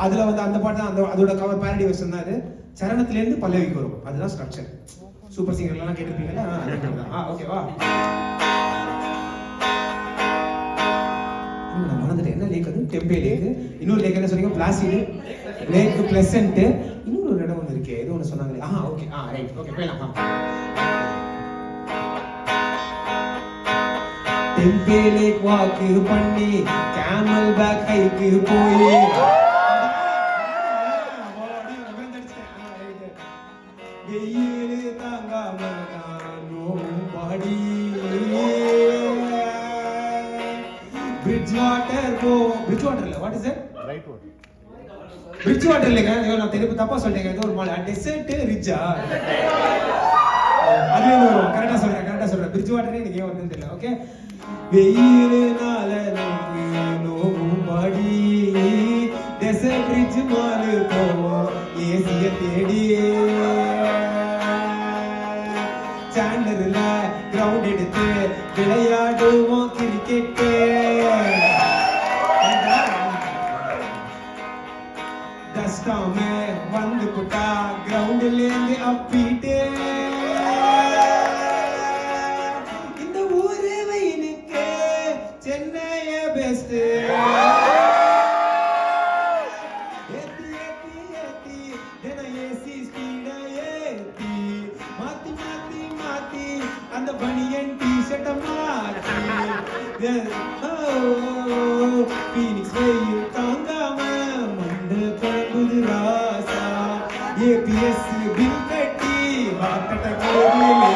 அதுல வந்து அந்த பாட்டு தான் அதோட கவர் பேரடி வெர்ஷன் தான் இது. சரணத்துல இருந்து பல்லவிக்கு வரும், அதுதான் ஸ்ட்ரக்சர். சூப்பர் சிங்கர் எல்லாம் கேட்டிருப்பீங்களா? ஓகேவா? நான் மறந்துட்டேன், என்ன லேக் அது? Tempe lake. இன்னொரு லேக் என்ன சொன்னீங்க? Placid lake, pleasant. இன்னொரு இடம் ஒன்று இருக்கே, ஏதோ ஒன்று சொன்னாங்களே. ஓகே, ரைட், ஓகே, போயிடலாம். டெம்பே லேக் வாக்கு பண்ணி கேமல் பேக் ஹைக்கு போய் வெயில் தாங்காம பாடி பிரிட்ஜ் வாட்டர் இல்ல, what is that? Right water. Fridge water இல்லைங்க, நான் தெரியும் தப்பா சொல்லிட்டேங்க. ஏதோ ஒரு மாலை டெசர்ட் ரிட்ஜா, அது வரும். கரெக்டா சொல்றேன். பிரிட்ஜ் வாட்டரே எனக்கு ஏன் வருதுன்னு தெரியல. ஓகே, வெயிலுனால நோவும் பாடி டெசர்ட் ரிட்ஜ் மாலு போவோம் ஏசிய தேடி. சாண்டர்ல கிரவுண்ட் எடுத்து விளையாடுவோம் கிரிக்கெட். டஸ்டாம வந்து புட்டா கிரவுண்ட்ல இருந்து அப்பிட்டே. இந்த ஊரு வெயிலுக்கு சென்னைய பெஸ்ட். அந்த பனியன் டி-ஷர்ட்ட மாத்தி பீனிக்ஸ் வெயில் தாங்காம மண்ட பழகுது ராசா. ஏபிஎஸ் பில் கட்டி வாட்டட்ட கோவிலே.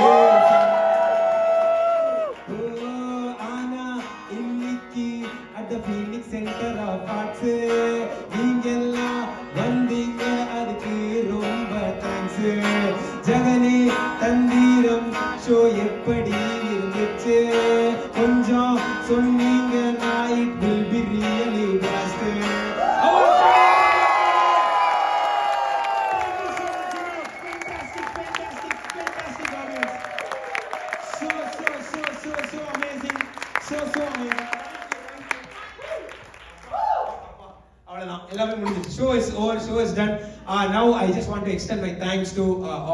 ஆனா இன்னைக்கு at the Phoenix centre of arts நீங்க எல்லாம் வந்தீங்க, அதுக்கு ரொம்ப தேங்க்ஸ். ஜெகனே தந்திரம் ஷோ எப்படி இருந்துச்சு கொஞ்சம் சொன்னீங்க, நான் it will be really best. So amazing. அவ்வளவுதான், எல்லாமே முடிஞ்சிச்சு. Show is over, show is done. Now I just want to extend my thanks to all